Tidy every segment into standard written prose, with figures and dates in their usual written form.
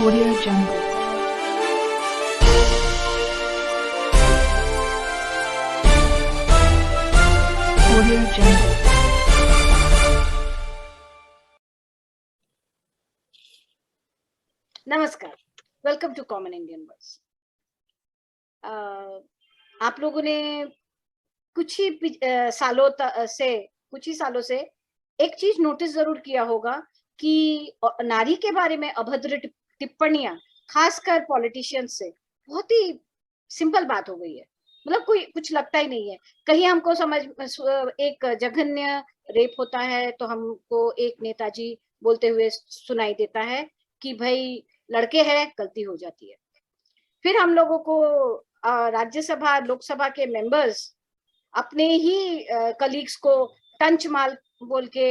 Audio Jungle. Audio Jungle. नमस्कार, welcome to common Indian words. आप लोगों ने कुछ ही सालों से एक चीज नोटिस जरूर किया होगा कि नारी के बारे में अभद्र टिप्पणियां खासकर पॉलिटिशियंस से बहुत ही सिंपल बात हो गई है। मतलब कोई कुछ लगता ही नहीं है। कहीं हमको एक जघन्य रेप होता है तो हमको एक नेताजी बोलते हुए सुनाई देता है कि भाई लड़के हैं, गलती हो जाती है। फिर हम लोगों को राज्यसभा लोकसभा के मेंबर्स अपने ही कलीग्स को टंच माल बोल के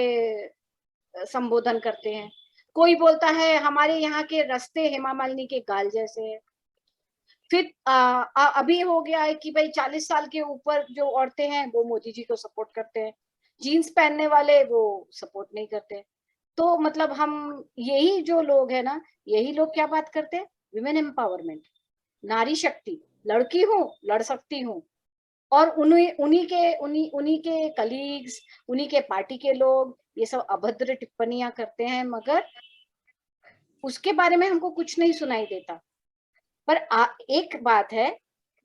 संबोधन करते हैं। कोई बोलता है हमारे यहाँ के रास्ते हेमा मालिनी के गाल जैसे है। फिर अभी हो गया है कि भाई 40 साल के ऊपर जो औरतें हैं वो मोदी जी को सपोर्ट करते हैं, जीन्स पहनने वाले वो सपोर्ट नहीं करते। तो मतलब हम यही जो लोग हैं ना, यही लोग क्या बात करते हैं? विमेन एम्पावरमेंट, नारी शक्ति, लड़की हूँ, लड़ सकती हूँ। और उन्हीं के कलीग्स, उन्हीं के पार्टी के लोग ये सब अभद्र टिप्पणियां करते हैं, मगर उसके बारे में हमको कुछ नहीं सुनाई देता। पर एक बात है,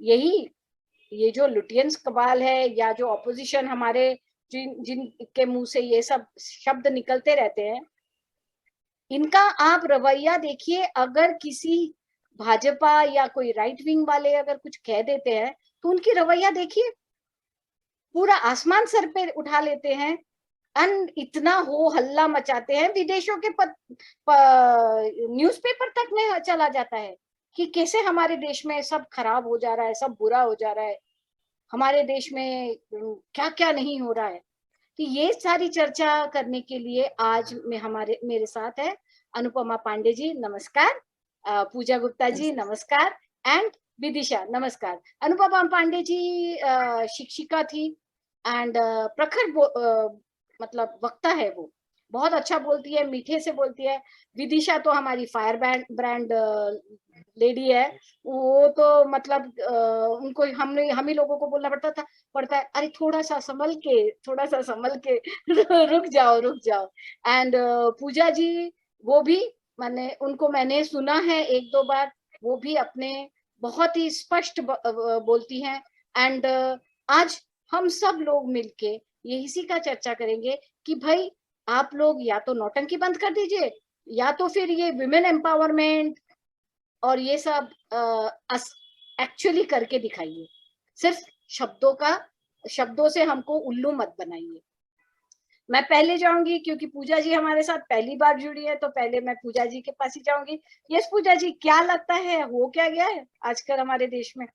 ये जो लुटियंस कबाल है या जो ऑपोजिशन हमारे जिनके मुंह से ये सब शब्द निकलते रहते हैं, इनका आप रवैया देखिए। अगर किसी भाजपा या कोई राइट विंग वाले अगर कुछ कह देते हैं तो उनकी रवैया देखिए, पूरा आसमान सर पे उठा लेते हैं, इतना हो हल्ला मचाते हैं, विदेशों के न्यूज़पेपर तक में चला जाता है कि कैसे हमारे देश में सब खराब हो जा रहा है, सब बुरा हो जा रहा है, हमारे देश में क्या क्या नहीं हो रहा है। तो ये सारी चर्चा करने के लिए आज मेरे साथ है अनुपमा पांडे जी, नमस्कार। पूजा गुप्ता जी, नमस्कार। एंड विदिशा, नमस्कार। अनुपमा पांडे जी शिक्षिका थी एंड प्रखर मतलब वक्ता है, वो बहुत अच्छा बोलती है, मीठे से बोलती है। विदिशा तो हमारी फायर ब्रांड लेडी है। वो तो मतलब उनको हम ही लोगों को बोलना पड़ता है, अरे थोड़ा सा संभल के रुक जाओ। एंड पूजा जी, वो भी मैंने सुना है एक दो बार, वो भी अपने बहुत ही स्पष्ट बोलती हैं। एंड आज हम सब लोग मिलके ये इसी का चर्चा करेंगे कि भाई आप लोग या तो नौटंकी बंद कर दीजिए, या तो फिर ये विमेन एम्पावरमेंट और ये सब एक्चुअली करके दिखाइए। सिर्फ शब्दों से हमको उल्लू मत बनाइए। मैं पहले जाऊंगी क्योंकि पूजा जी हमारे साथ पहली बार जुड़ी है, तो पहले मैं पूजा जी के पास ही जाऊंगी। यस पूजा जी, क्या लगता है हो क्या गया है आजकल हमारे देश में?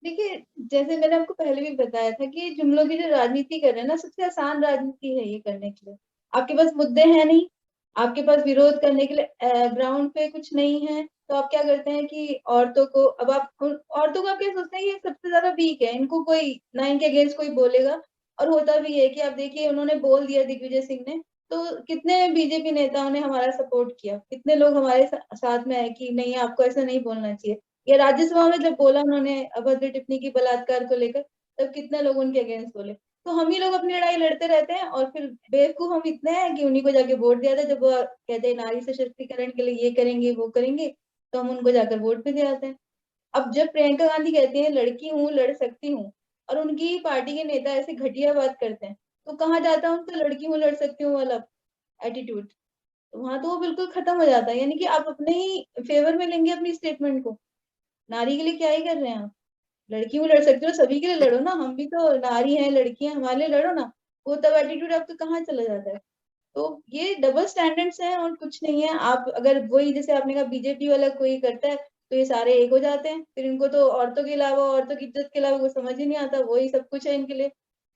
देखिए, जैसे मैंने आपको पहले भी बताया था कि जुम लोग ये जो राजनीति कर रहे हैं ना, सबसे आसान राजनीति है ये करने के लिए। आपके पास मुद्दे हैं नहीं, आपके पास विरोध करने के लिए ग्राउंड पे कुछ नहीं है, तो आप क्या करते हैं कि औरतों को आप क्या सोचते हैं ये सबसे ज्यादा वीक है, इनको कोई ना इनके अगेंस्ट कोई बोलेगा। और होता भी है कि आप देखिए उन्होंने बोल दिया दिग्विजय सिंह ने, तो कितने बीजेपी नेताओं ने हमारा सपोर्ट किया, कितने लोग हमारे साथ में आए कि नहीं आपको ऐसा नहीं बोलना चाहिए। या राज्यसभा में जब बोला उन्होंने अभद्र टिप्पणी की बलात्कार को लेकर, तब कितने लोग उनके अगेंस्ट बोले। तो हम ही लोग अपनी लड़ाई लड़ते रहते हैं और फिर बेवकूफ हम इतने हैं कि उन्हीं को जाके वोट दिया था। जब वो कहते हैं नारी सशक्तिकरण के लिए ये करेंगे वो करेंगे, तो हम उनको जाकर वोट भी दे आते हैं। अब जब प्रियंका गांधी कहती है लड़की हूँ लड़ सकती हूँ, और उनकी पार्टी के नेता ऐसे घटिया बात करते हैं, तो कहाँ जाता है उनका लड़की हूँ लड़ सकती हूँ वाला एटीट्यूड? वहां तो वो बिल्कुल खत्म हो जाता है। यानी कि आप अपने ही फेवर में लेंगे अपनी स्टेटमेंट को। नारी के लिए क्या ही कर रहे हैं आप? लड़की हूँ लड़ सकते हो, सभी के लिए लड़ो ना, हम भी तो नारी हैं, लड़की हैं, हमारे लिए लड़ो ना। वो तब एटीट्यूड आपका कहाँ चला जाता है? तो ये डबल स्टैंडर्ड्स हैं और कुछ नहीं है। आप अगर वही जैसे आपने कहा बीजेपी वाला कोई करता है, तो ये सारे एक हो जाते हैं, फिर इनको तो औरतों के अलावा, औरतों की इज्जत के अलावा कुछ समझ ही नहीं आता, वही सब कुछ है इनके लिए।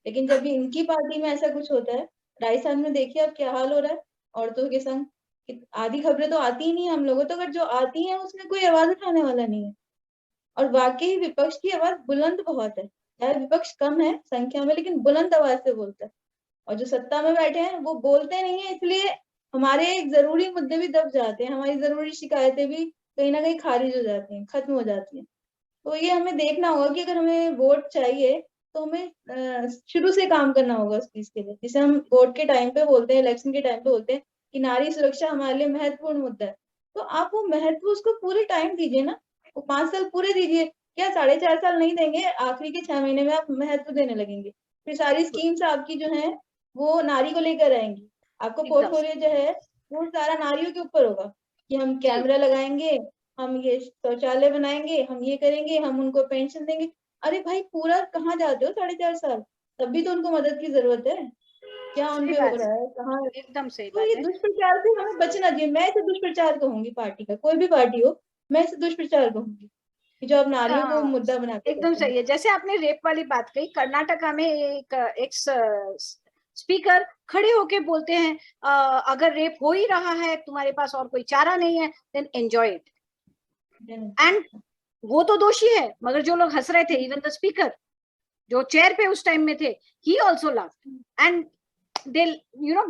लेकिन जब भी इनकी पार्टी में ऐसा कुछ होता है, राजस्थान में देखिए आप क्या हाल हो रहा है औरतों के संग। आधी खबरें तो आती ही नहीं है हम लोगों तो, अगर जो आती हैं उसमें कोई आवाज उठाने वाला नहीं है। और वाकई विपक्ष की आवाज बुलंद बहुत है, चाहे विपक्ष कम है संख्या में, लेकिन बुलंद आवाज से बोलता है। और जो सत्ता में बैठे हैं वो बोलते नहीं है, इसलिए हमारे जरूरी मुद्दे भी दब जाते हैं, हमारी जरूरी शिकायतें भी कहीं ना कहीं खारिज हो जाती हैं, खत्म हो जाती हैं। तो ये हमें देखना होगा कि अगर हमें वोट चाहिए तो हमें शुरू से काम करना होगा उस चीज के लिए। जैसे हम वोट के टाइम पे बोलते हैं, इलेक्शन के टाइम पे बोलते हैं कि नारी सुरक्षा हमारे लिए महत्वपूर्ण मुद्दा है, तो आप वो महत्व उसको पूरे टाइम दीजिए ना, वो 5 साल पूरे दीजिए। क्या 4.5 साल नहीं देंगे, आखिरी के 6 महीने में आप महत्व देने लगेंगे, फिर सारी स्कीम्स आपकी जो है वो नारी को लेकर आएंगी। आपका एकदम पोर्टफोलियो जो है वो सारा नारियों के ऊपर होगा कि हम जी कैमरा लगाएंगे, हम ये शौचालय बनाएंगे, हम ये करेंगे, हम उनको पेंशन देंगे। अरे भाई पूरा कहाँ जाते हो 4.5 साल, तब भी तो उनको मदद की जरूरत है। क्या सही उनपे हो बात रहा है, है, कहाँ? एकदम सही तो बात ये है। दुष्प्रचार से हमें बचना चाहिए। मैं इसे दुष्प्रचार कहूंगी, पार्टी का कोई भी पार्टी हो, मैं इसे दुष्प्रचार कहूंगी कि जो आप नारियों को हाँ, मुद्दा बना के एकदम करते हैं। सही है। जैसे आपने रेप वाली बात कही, कर्नाटका में एक स्पीकर खड़े होके बोलते हैं, अगर रेप हो ही रहा है, तुम्हारे पास और कोई चारा नहीं है, देन एंजॉय इट। एंड वो तो दोषी है, मगर जो लोग हंस रहे थे, इवन द स्पीकर जो चेयर पे उस टाइम में थे, he also laughed and they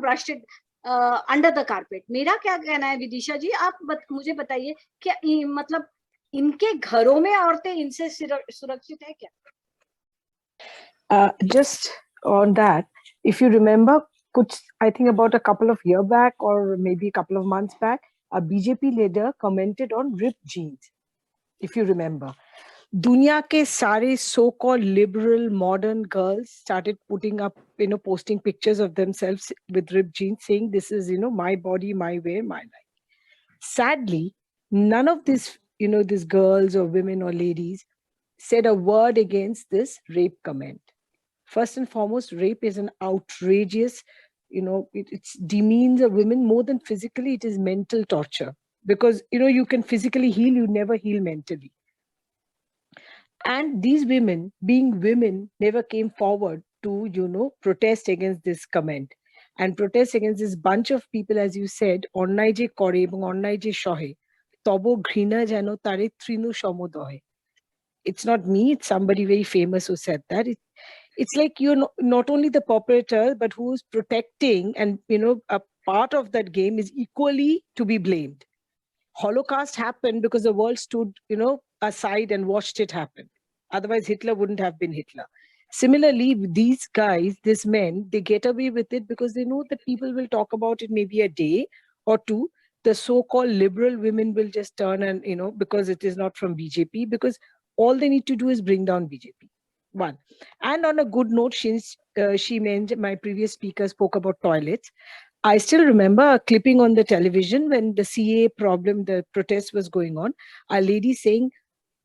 brushed it under the carpet. मेरा क्या कहना है विदिशा जी, आप मुझे बताइए, क्या मतलब इनके घरों में औरतें इनसे सुरक्षित है क्या? Just on that, if you remember, I think about a couple of years back or maybe a couple of months back, a BJP leader commented on ripped jeans. If you remember, दुनिया के सारे so-called liberal modern girls started putting up, posting pictures of themselves with ripped jeans, saying this is, my body, my way, my life. Sadly, none of these girls or women or ladies said a word against this rape comment. First and foremost, rape is an outrageous, it demeans a woman more than physically, it is mental torture. Because, you can physically heal, you never heal mentally. And these women, being women, never came forward to, protest against this comment and protest against this bunch of people, as you said, onnai je kore ebong onnai je shohe, tobo ঘৃণা যেন তারে তৃণ সমদহে. It's not me, it's somebody very famous who said that. It's like you're not only the perpetrator, but who's protecting, and a part of that game is equally to be blamed. Holocaust happened because the world stood, aside and watched it happen. Otherwise, Hitler wouldn't have been Hitler. Similarly, these guys, these men, they get away with it because they know that people will talk about it maybe a day or two. The so-called liberal women will just turn and, because it is not from BJP, because all they need to do is bring down BJP. One. And on a good note, since she mentioned, my previous speaker spoke about toilets. I still remember a clipping on the television when the CA problem, the protest was going on, a lady saying,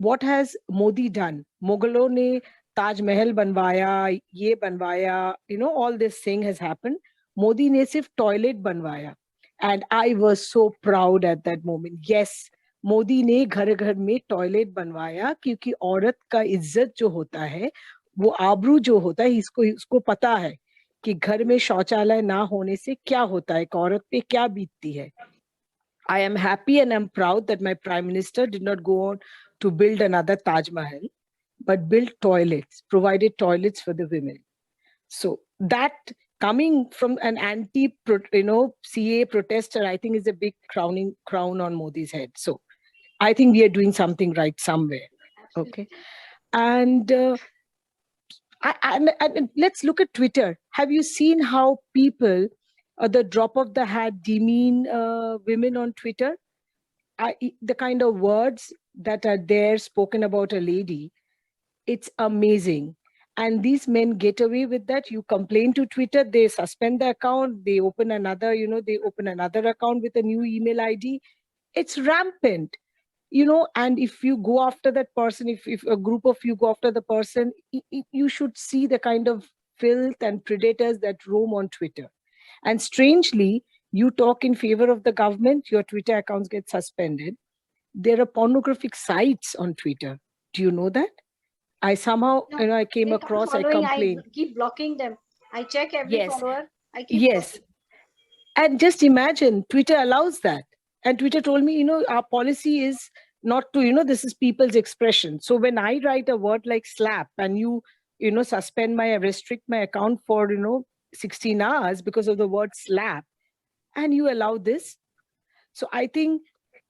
what has Modi done? Mughaloं ने Taj Mahal बनवाया, ये बनवाया, all this thing has happened. Modi ने सिर्फ toilet बनवाया. And I was so proud at that moment. Yes, Modi ने घर घर में टॉयलेट बनवाया, क्योंकि औरत का इज्जत जो होता है, वो आबरू जो होता है, इसको पता है कि घर में शौचालय ना होने से क्या होता है, एक औरत पे क्या बीतती है. I am happy and I'm proud that my Prime Minister did not go on to build another Taj Mahal, but built toilets, provided toilets for the women. So that, coming from an CA protester, I think is a big crown on Modi's head. So I think we are doing something right somewhere. Okay. And and let's look at Twitter. Have you seen how people, the drop of the hat, demean women on Twitter? The kind of words that are there spoken about a lady, it's amazing. And these men get away with that. You complain to Twitter, they suspend the account, they open another account with a new email ID. It's rampant. And if you go after that person, if a group of you go after the person, you should see the kind of filth and predators that roam on Twitter. And strangely, you talk in favor of the government, your Twitter accounts get suspended. There are pornographic sites on Twitter. Do you know that? I somehow, No, I came across, I complained. I keep blocking them. I check every Yes. follower. I keep Yes. blocking. And just imagine, Twitter allows that. And Twitter told me, our policy is not to, this is people's expression. So when I write a word like slap and you restrict my account for, 16 hours because of the word slap, and you allow this. So I think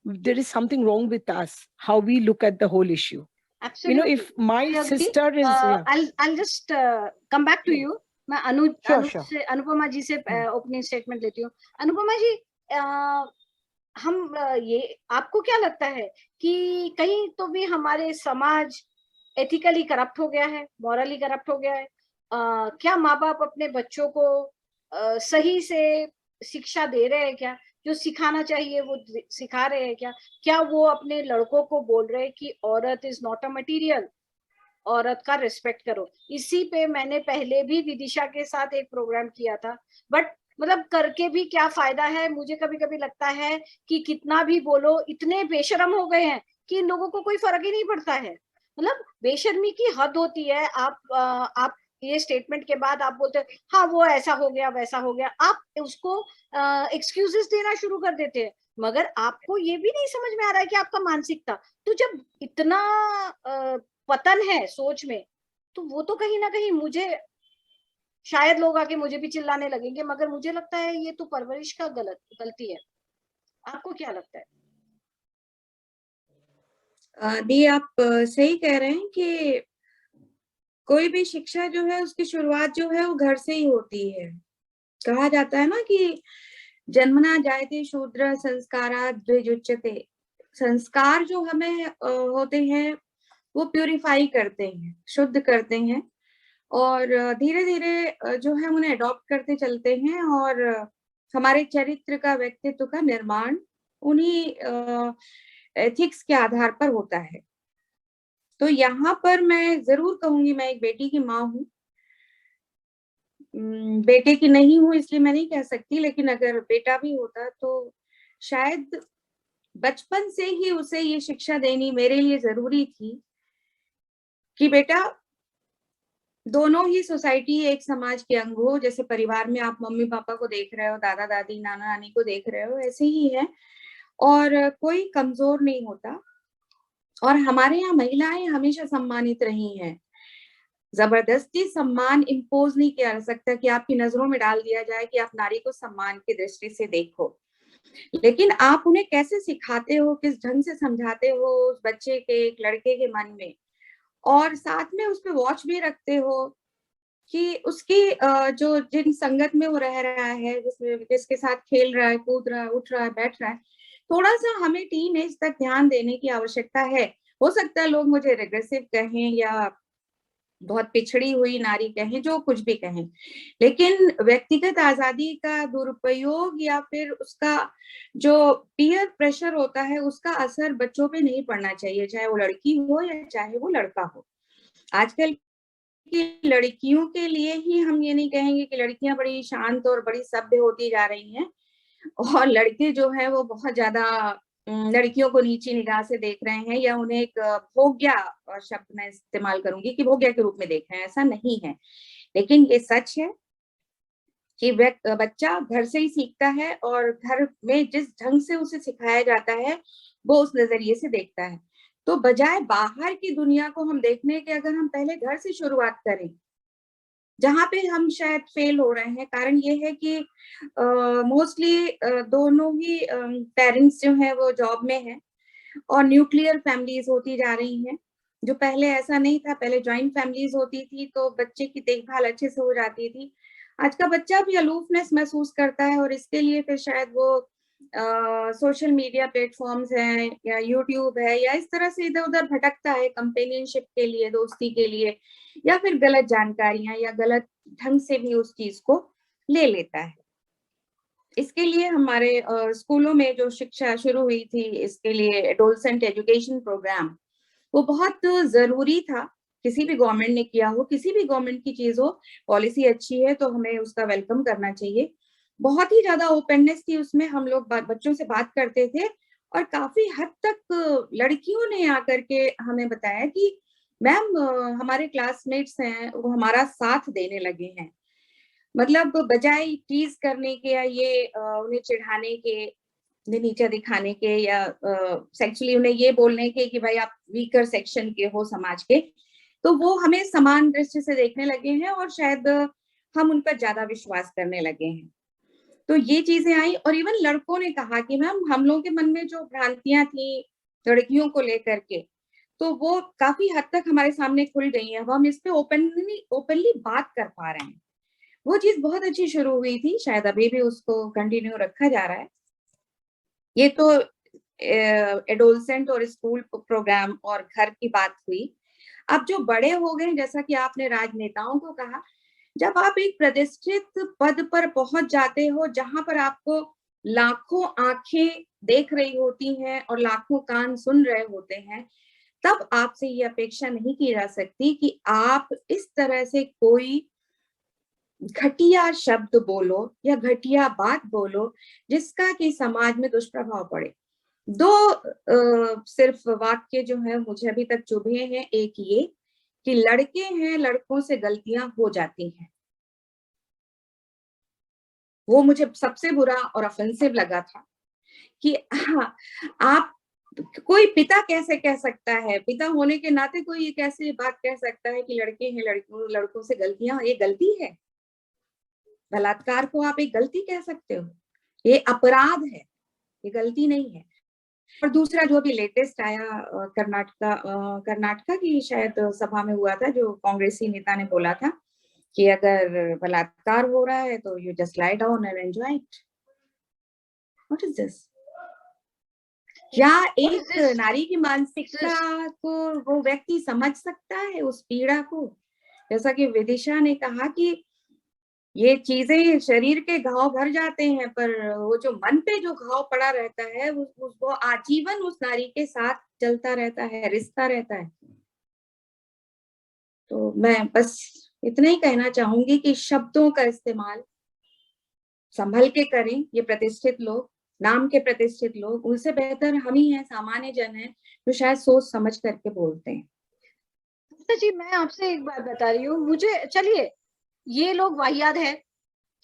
there is something wrong with us, how we look at the whole issue. Absolutely. If my I agree. sister is, yeah, I'll just come back to Yeah. you. मैं अनुज Sure, अनुज sure. से अनुपमा जी से Hmm. Opening statement लेती हूँ. अनुपमा जी, हम ये आपको क्या लगता है कि कहीं तो भी हमारे समाज एथिकली करप्ट हो गया है, मॉरली करप्ट हो गया है? क्या माँ बाप अपने बच्चों को सही से शिक्षा दे रहे हैं क्या? जो सिखाना चाहिए वो सिखा रहे हैं क्या? क्या वो अपने लड़कों को बोल रहे हैं कि औरत इज नॉट अ मटीरियल, औरत का रिस्पेक्ट करो? इसी पे मैंने पहले भी विदिशा के साथ एक प्रोग्राम किया था, बट मतलब करके भी क्या फायदा है? मुझे कभी कभी लगता है कि कितना भी बोलो, इतने बेशरम हो गए हैं कि इन लोगों को कोई फर्क ही नहीं पड़ता है. मतलब बेशर्मी की हद होती है. आप ये स्टेटमेंट के बाद आप बोलते हैं हाँ वो ऐसा हो गया वैसा हो गया, आप उसको एक्सक्यूजेस देना शुरू कर देते हैं. मगर आपको ये भी नहीं समझ में आ रहा है कि आपका मानसिकता, तो जब इतना पतन है सोच में, तो वो तो कहीं ना कहीं मुझे, शायद लोग आके मुझे भी चिल्लाने लगेंगे, मगर मुझे लगता है ये तो परवरिश का गलती है. आपको क्या लगता है? दी, आप सही कह रहे हैं कि कोई भी शिक्षा जो है उसकी शुरुआत जो है वो घर से ही होती है. कहा जाता है ना कि जन्मना जायते शूद्र संस्कारात् द्विजुच्यते. संस्कार जो हमें होते हैं वो प्यूरिफाई करते हैं, शुद्ध करते हैं, और धीरे धीरे जो है उन्हें अडॉप्ट करते चलते हैं, और हमारे चरित्र का, व्यक्तित्व का निर्माण उन्हीं एथिक्स के आधार पर होता है. तो यहाँ पर मैं जरूर कहूंगी, मैं एक बेटी की माँ हूँ, बेटे की नहीं हूँ इसलिए मैं नहीं कह सकती, लेकिन अगर बेटा भी होता तो शायद बचपन से ही उसे ये शिक्षा देनी मेरे लिए जरूरी थी कि बेटा, दोनों ही सोसाइटी एक समाज के अंग हो. जैसे परिवार में आप मम्मी पापा को देख रहे हो, दादा दादी नाना नानी को देख रहे हो, ऐसे ही है, और कोई कमजोर नहीं होता. और हमारे यहाँ महिलाएं हमेशा सम्मानित रही हैं. जबरदस्ती सम्मान इम्पोज नहीं किया जा सकता कि आपकी नजरों में डाल दिया जाए कि आप नारी को सम्मान की दृष्टि से देखो. लेकिन आप उन्हें कैसे सिखाते हो, किस ढंग से समझाते हो उस बच्चे के, एक लड़के के मन में, और साथ में उस पर वॉच भी रखते हो कि उसकी जो जिन संगत में वो रह रहा है, जिसके साथ खेल रहा है, कूद रहा है, उठ रहा है, बैठ रहा है, थोड़ा सा हमें टीन एज तक ध्यान देने की आवश्यकता है. हो सकता है लोग मुझे रेग्रेसिव कहें या बहुत पिछड़ी हुई नारी कहें, जो कुछ भी कहें, लेकिन व्यक्तिगत आजादी का दुरुपयोग या फिर उसका जो पीयर प्रेशर होता है उसका असर बच्चों पे नहीं पड़ना चाहिए, चाहे वो लड़की हो या चाहे वो लड़का हो. आजकल की लड़कियों के लिए ही हम ये नहीं कहेंगे कि लड़कियां बड़ी शांत और बड़ी सभ्य होती जा रही हैं, और लड़के जो है वो बहुत ज्यादा लड़कियों को नीची निगाह से देख रहे हैं, या उन्हें एक भोग्या शब्द मैं इस्तेमाल करूंगी कि भोग्या के रूप में देख रहे हैं. ऐसा नहीं है, लेकिन ये सच है कि बच्चा घर से ही सीखता है, और घर में जिस ढंग से उसे सिखाया जाता है वो उस नजरिए से देखता है. तो बजाय बाहर की दुनिया को हम देखने के, अगर हम पहले घर से शुरुआत करें, जहाँ पे हम शायद फेल हो रहे हैं, कारण ये है कि मोस्टली दोनों ही पेरेंट्स जो हैं वो जॉब में हैं, और न्यूक्लियर फैमिलीज होती जा रही हैं, जो पहले ऐसा नहीं था. पहले जॉइंट फैमिलीज होती थी तो बच्चे की देखभाल अच्छे से हो जाती थी. आज का बच्चा भी अलूफनेस महसूस करता है, और इसके लिए फिर शायद वो सोशल मीडिया प्लेटफॉर्म्स हैं या यूट्यूब है, या इस तरह से इधर उधर भटकता है कंपेनियनशिप के लिए, दोस्ती के लिए, या फिर गलत जानकारियां या गलत ढंग से भी उस चीज को ले लेता है. इसके लिए हमारे स्कूलों में जो शिक्षा शुरू हुई थी, इसके लिए एडोलसेंट एजुकेशन प्रोग्राम, वो बहुत जरूरी था. किसी भी गवर्नमेंट ने किया हो, किसी भी गवर्नमेंट की चीज हो, पॉलिसी अच्छी है तो हमें उसका वेलकम करना चाहिए. बहुत ही ज्यादा ओपननेस थी उसमें, हम लोग बच्चों से बात करते थे, और काफी हद तक लड़कियों ने आकर के हमें बताया कि मैम, हमारे क्लासमेट्स हैं वो हमारा साथ देने लगे हैं. मतलब बजाय टीज करने के या ये उन्हें चिढ़ाने के, उन्हें नीचा दिखाने के, या सेक्चुअली उन्हें ये बोलने के कि भाई आप वीकर सेक्शन के हो समाज के, तो वो हमें समान दृष्टि से देखने लगे हैं, और शायद हम उन पर ज्यादा विश्वास करने लगे हैं. तो ये चीजें आई। और इवन लड़कों ने कहा कि मैम हम लोगों के मन में जो भ्रांतियां थी लड़कियों को लेकर के, तो वो काफी हद तक हमारे सामने खुल गई है। अब हम इस पे ओपनली बात कर पा रहे हैं। वो चीज बहुत अच्छी शुरू हुई थी, शायद अभी भी उसको कंटिन्यू रखा जा रहा है। ये तो एडोलसेंट और स्कूल प्रोग्राम और घर की बात हुई। अब जो बड़े हो गए, जैसा कि आपने राजनेताओं को कहा, जब आप एक प्रतिष्ठित पद पर पहुंच जाते हो जहां पर आपको लाखों आंखें देख रही होती हैं और लाखों कान सुन रहे होते हैं, तब आपसे ये अपेक्षा नहीं की जा सकती कि आप इस तरह से कोई घटिया शब्द बोलो या घटिया बात बोलो जिसका कि समाज में दुष्प्रभाव पड़े। दो सिर्फ वाक्य जो है मुझे अभी तक चुभे हैं। एक ये कि लड़के हैं, लड़कों से गलतियां हो जाती हैं, वो मुझे सबसे बुरा और ऑफेंसिव लगा था कि हाँ, आप कोई पिता कैसे कह सकता है, पिता होने के नाते कोई ये कैसे बात कह सकता है कि लड़के हैं, लड़कों से गलतियां, ये गलती है। बलात्कार को आप एक गलती कह सकते हो? ये अपराध है, ये गलती नहीं है। और दूसरा जो अभी लेटेस्ट आया कर्नाटका की शायद सभा में हुआ था, जो कांग्रेसी नेता ने बोला था कि अगर बलात्कार हो रहा है तो you just lie down and enjoy it. What is this? क्या एक नारी की मानसिकता को वो व्यक्ति समझ सकता है, उस पीड़ा को? जैसा कि विदिशा ने कहा कि ये चीजें शरीर के घाव भर जाते हैं, पर वो जो मन पे जो घाव पड़ा रहता है वो आजीवन उस नारी के साथ चलता रहता है, रिश्ता रहता है। तो मैं बस इतना ही कहना चाहूंगी कि शब्दों का इस्तेमाल संभल के करें। ये प्रतिष्ठित लोग, नाम के प्रतिष्ठित लोग, उनसे बेहतर हम ही हैं, सामान्य जन हैं, जो शायद सोच समझ करके बोलते हैं। जी मैं आपसे एक बात बता रही हूँ, मुझे चलिए ये लोग वाहियात है,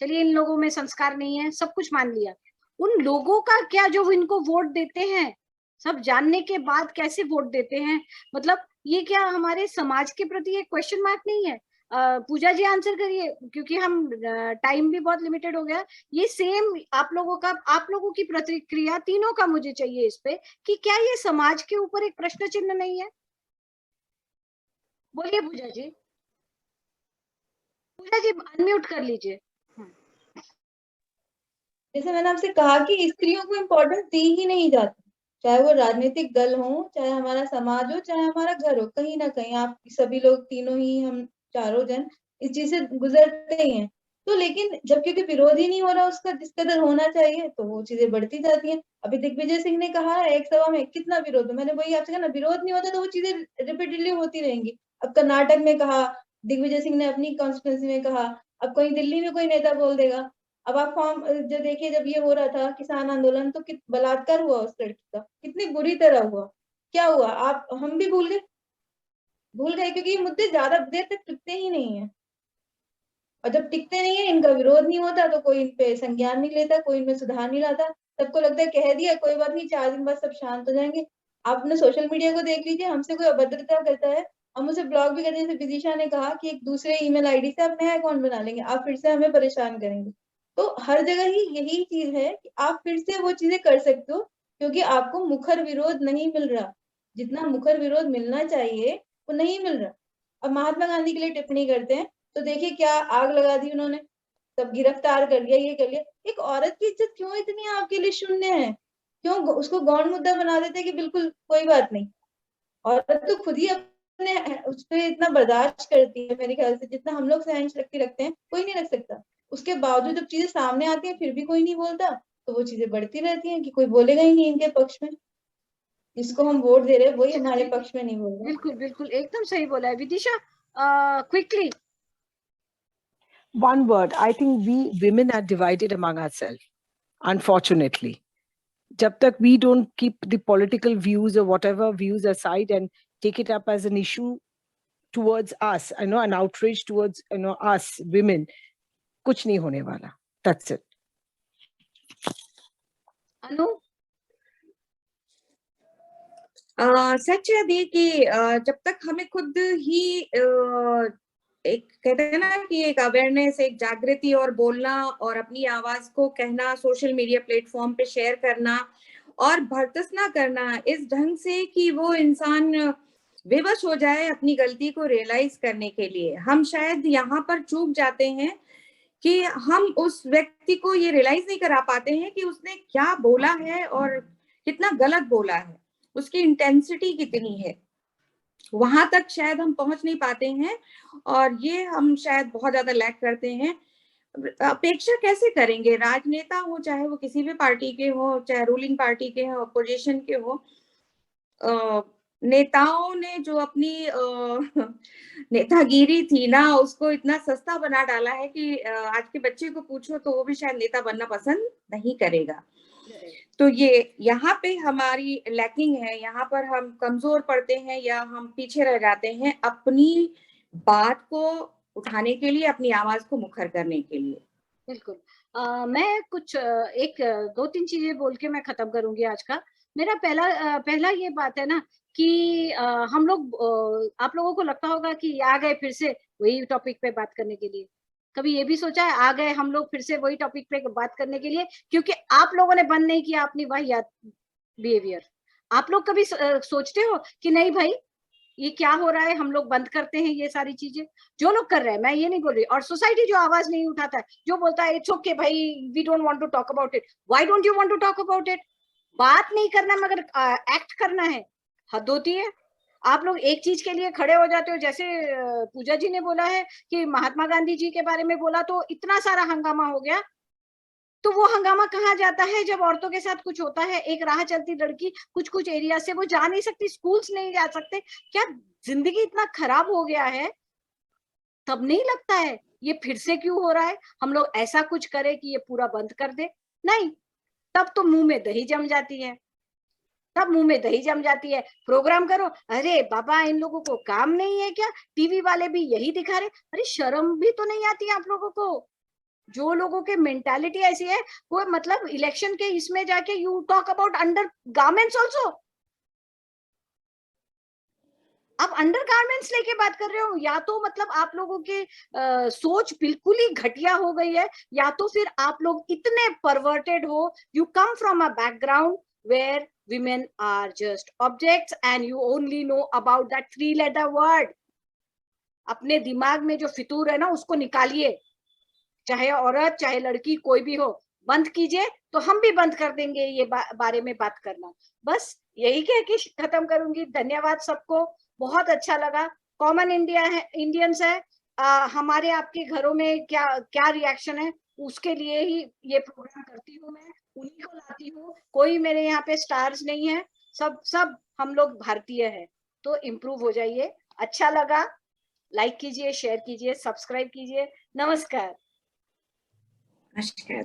चलिए इन लोगों में संस्कार नहीं है, सब कुछ मान लिया। उन लोगों का क्या जो इनको वोट देते हैं, सब जानने के बाद कैसे वोट देते हैं? मतलब ये क्या हमारे समाज के प्रति एक क्वेश्चन मार्क नहीं है? पूजा जी आंसर करिए, क्योंकि हम टाइम भी बहुत लिमिटेड हो गया। ये सेम आप लोगों की प्रतिक्रिया तीनों का मुझे चाहिए इस पे कि क्या ये समाज के ऊपर एक प्रश्न चिन्ह नहीं है? बोलिए पूजा जी। पूजा जी अनम्यूट कर लीजिए। जैसे मैंने आपसे कहा कि स्त्रियों को इम्पोर्टेंस दी ही नहीं जाती, चाहे वो राजनीतिक दल हो, चाहे हमारा समाज हो, चाहे हमारा घर हो। कहीं ना कहीं आप सभी लोग तीनों ही, हम चारों जन इस चीज से गुजरते ही हैं। तो लेकिन जब क्योंकि विरोध ही नहीं हो रहा उसका जिस कदर होना चाहिए, तो वो चीजें बढ़ती जाती हैं। अभी दिग्विजय सिंह ने कहा है एक सभा में, कितना विरोध, मैंने वही आपसे कहा ना, विरोध नहीं होता तो वो चीजें रिपीटेडली होती रहेंगी। अब कर्नाटक में कहा दिग्विजय सिंह ने, अपनी कॉन्स्टिट्यूंसी में कहा, अब कोई दिल्ली में कोई नेता बोल देगा। अब आप फॉर्म जो देखिए, जब ये हो रहा था किसान आंदोलन, तो बलात्कार हुआ उस लड़की का, कितनी बुरी तरह हुआ। क्या हुआ? आप हम भी भूल गए क्योंकि ये मुद्दे ज्यादा देर तक टिकते ही नहीं है। और जब टिकते नहीं है, इनका विरोध नहीं होता, तो कोई इन पे संज्ञान नहीं लेता, कोई इनमें सुधार नहीं लाता। सबको लगता है कह दिया कोई बात नहीं, 4 दिन बाद सब शांत हो जाएंगे। आपने सोशल मीडिया को देख लीजिए, हमसे कोई अभद्रता करता है, हम उसे ब्लॉक भी करते हैं। जैसे विदिशा ने कहा कि एक दूसरे ईमेल आईडी से आप नया अकाउंट बना लेंगे, आप फिर से हमें परेशान करेंगे। तो हर जगह ही यही चीज है कि आप फिर से वो चीजें कर सकते हो, क्योंकि आपको मुखर विरोध नहीं मिल रहा। जितना मुखर विरोध मिलना चाहिए वो नहीं मिल रहा। अब महात्मा गांधी के लिए टिप्पणी करते हैं, तो देखिए क्या आग लगा दी उन्होंने, सब गिरफ्तार कर लिया, ये कर लिया। एक औरत की इज्जत क्यों इतनी आपके लिए शून्य है? क्यों उसको गौण मुद्दा बना देते हैं कि बिल्कुल कोई बात नहीं? औरत तो खुद ही अपने उस पर इतना बर्दाश्त करती है, मेरे ख्याल से जितना हम लोग सहन शक्ति रखते हैं कोई नहीं रख सकता। उसके बावजूद जब चीजें सामने आती है फिर भी कोई नहीं बोलता, तो वो चीजें बढ़ती रहती हैं कि कोई बोलेगा ही नहीं इनके पक्ष में। जिसको हम वोट दे रहे हैं वही हमारे पक्ष में नहीं बोल रहा। बिल्कुल बिल्कुल एकदम सही बोला है Vidisha. Quickly One word, I think we women are divided among ourselves, unfortunately. Jab tak we don't keep the political views or whatever views aside and take it up as an issue towards us, an outrage towards, us women, kuch nahi hone wala. That's it. अनु। सच है दी कि जब तक हमें खुद ही एक कहते हैं ना कि एक अवेयरनेस, एक जागृति और बोलना और अपनी आवाज को कहना, सोशल मीडिया प्लेटफॉर्म पे शेयर करना और भर्त्सना करना इस ढंग से कि वो इंसान विवश हो जाए अपनी गलती को रियलाइज करने के लिए। हम शायद यहाँ पर चूक जाते हैं कि हम उस व्यक्ति को ये रियलाइज नहीं करा पाते हैं कि उसने क्या बोला है और कितना गलत बोला है, उसकी इंटेंसिटी कितनी है, वहां तक शायद हम पहुंच नहीं पाते हैं और ये हम शायद बहुत ज्यादा लैक करते हैं। अपेक्षा कैसे करेंगे, राजनेता हो चाहे वो किसी भी पार्टी के हो, चाहे रूलिंग पार्टी के हो, अपोजिशन के हो, नेताओं ने जो अपनी नेतागिरी थी ना उसको इतना सस्ता बना डाला है कि आज के बच्चे को पूछो तो वो भी शायद नेता बनना पसंद नहीं करेगा। तो ये यहाँ पे हमारी लैकिंग है, यहाँ पर हम कमजोर पड़ते हैं या हम पीछे रह जाते हैं अपनी बात को उठाने के लिए, अपनी आवाज को मुखर करने के लिए। बिल्कुल। मैं कुछ एक 2-3 चीजें बोल के मैं खत्म करूंगी आज का। मेरा पहला ये बात है ना कि हम लोग आप लोगों को लगता होगा कि आ गए फिर से वही टॉपिक पे बात करने के लिए। कभी ये भी सोचा है आ गए हम लोग फिर से वही टॉपिक पे बात करने के लिए, क्योंकि आप लोगों ने बंद नहीं किया अपनी वाहियात बिहेवियर। आप लोग कभी सोचते हो कि नहीं भाई ये क्या हो रहा है, हम लोग बंद करते हैं ये सारी चीजें? जो लोग कर रहे हैं, मैं ये नहीं बोल रही, और सोसाइटी जो आवाज नहीं उठाता है, जो बोलता है इट्स ओके भाई we don't want to talk about it, why don't you want to talk about it? बात नहीं करना मगर एक्ट करना है, हद होती है। आप लोग एक चीज के लिए खड़े हो जाते हो, जैसे पूजा जी ने बोला है कि महात्मा गांधी जी के बारे में बोला तो इतना सारा हंगामा हो गया। तो वो हंगामा कहाँ जाता है जब औरतों के साथ कुछ होता है? एक राह चलती लड़की कुछ एरिया से वो जा नहीं सकती, स्कूल्स नहीं जा सकते, क्या जिंदगी इतना खराब हो गया है? तब नहीं लगता है ये फिर से क्यों हो रहा है, हम लोग ऐसा कुछ करें कि ये पूरा बंद कर दे? नहीं, तब तो मुंह में दही जम जाती है, तब मुंह में दही जम जाती है। प्रोग्राम करो, अरे बाबा इन लोगों को काम नहीं है क्या? टीवी वाले भी यही दिखा रहे। अरे शर्म भी तो नहीं आती आप लोगों को? जो लोगों के मेंटालिटी ऐसी है वो मतलब इलेक्शन के इसमें जाके you talk about under garments also. आप अंडर गारमेंट्स लेके बात कर रहे हो, या तो मतलब आप लोगों के सोच बिल्कुल ही घटिया हो गई है, या तो फिर आप लोग इतने परवर्टेड हो, you come from a background where women are just objects and you only know about that 3-letter word. अपने दिमाग में जो फितूर है ना उसको निकालिए, चाहे औरत चाहे लड़की कोई भी हो, बंद कीजिए तो हम भी बंद कर देंगे ये बारे में बात करना। बस यही कह के खत्म करूंगी। धन्यवाद सबको, बहुत अच्छा लगा। कॉमन इंडिया है, इंडियंस है, हमारे आपके घरों में क्या क्या रिएक्शन है उसके लिए ही ये प्रोग्राम करती हूँ, मैं उन्हीं को लाती हूँ। कोई मेरे यहाँ पे स्टार्स नहीं है, सब हम लोग भारतीय है। तो इम्प्रूव हो जाइए। अच्छा लगा, लाइक कीजिए, शेयर कीजिए, सब्सक्राइब कीजिए। नमस्कार। नमस्कार।